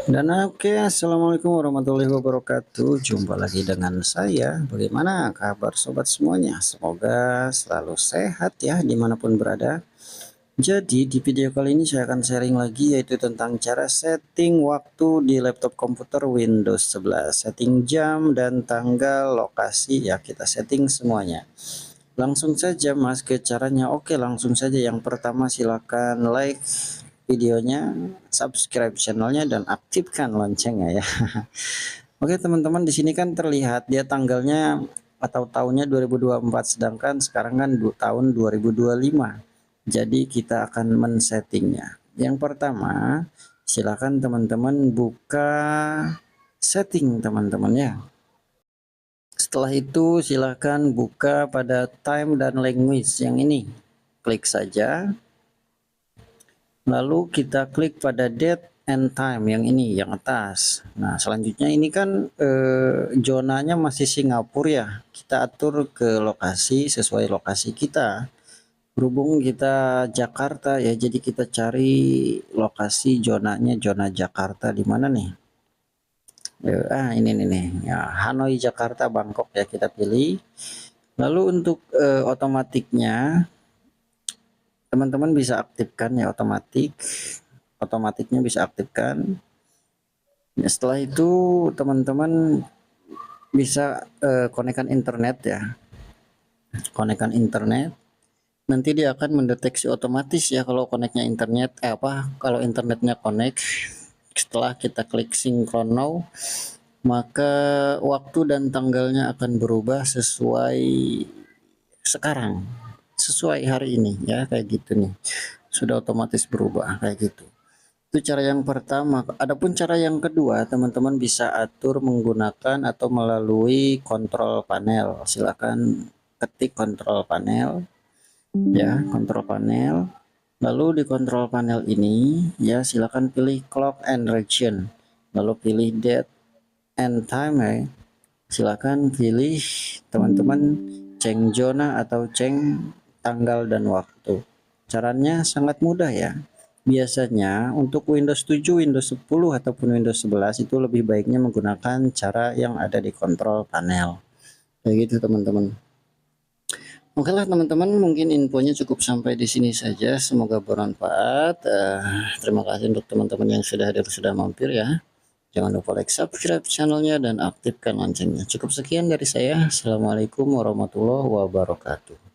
Dan oke, assalamualaikum warahmatullahi wabarakatuh. Jumpa lagi dengan saya. Bagaimana kabar sobat semuanya? Semoga selalu sehat ya dimanapun berada. Jadi di video kali ini saya akan sharing lagi yaitu tentang cara setting waktu di laptop komputer Windows 11. Setting jam dan tanggal, lokasi ya kita setting semuanya. Langsung saja mas ke caranya. Oke, langsung saja. Yang pertama silakan like videonya, subscribe channelnya dan aktifkan loncengnya ya. Oke teman-teman, di sini kan terlihat dia tanggalnya atau tahunnya 2024, sedangkan sekarang kan tahun 2025. Jadi kita akan men-settingnya. Yang pertama, silakan teman-teman buka setting teman-teman ya. Setelah itu silakan buka pada time dan language yang ini. Klik saja. Lalu kita klik pada date and time yang ini, yang atas. Nah, selanjutnya ini kan zonanya masih Singapura ya. Kita atur ke lokasi sesuai lokasi kita. Berhubung kita Jakarta ya, jadi kita cari lokasi zonanya, zona Jakarta di mana nih? Ini nih ya, Hanoi, Jakarta, Bangkok ya kita pilih. Lalu untuk otomatiknya teman-teman bisa aktifkan ya, otomatiknya bisa aktifkan ya. Setelah itu teman-teman bisa konekkan internet ya, konekkan internet, nanti dia akan mendeteksi otomatis ya kalau koneknya internet kalau internetnya connect. Setelah kita klik sinkron now, maka waktu dan tanggalnya akan berubah sesuai sekarang, sesuai hari ini ya, kayak gitu nih, sudah otomatis berubah kayak gitu. Itu cara yang pertama. Adapun cara yang kedua, teman-teman bisa atur menggunakan atau melalui kontrol panel. Silakan ketik kontrol panel ya, kontrol panel. Lalu di kontrol panel ini ya silakan pilih clock and region. Lalu pilih date and time ya. Silakan pilih teman-teman ceng zona atau ceng tanggal dan waktu. Caranya sangat mudah ya. Biasanya untuk Windows 7, Windows 10 ataupun Windows 11 itu lebih baiknya menggunakan cara yang ada di kontrol panel. Kayak gitu teman-teman. Oke lah teman-teman, mungkin infonya cukup sampai di sini saja. Semoga bermanfaat. Terima kasih untuk teman-teman yang sudah hadir, sudah mampir ya. Jangan lupa like, subscribe channelnya dan aktifkan loncengnya. Cukup sekian dari saya. Assalamualaikum warahmatullahi wabarakatuh.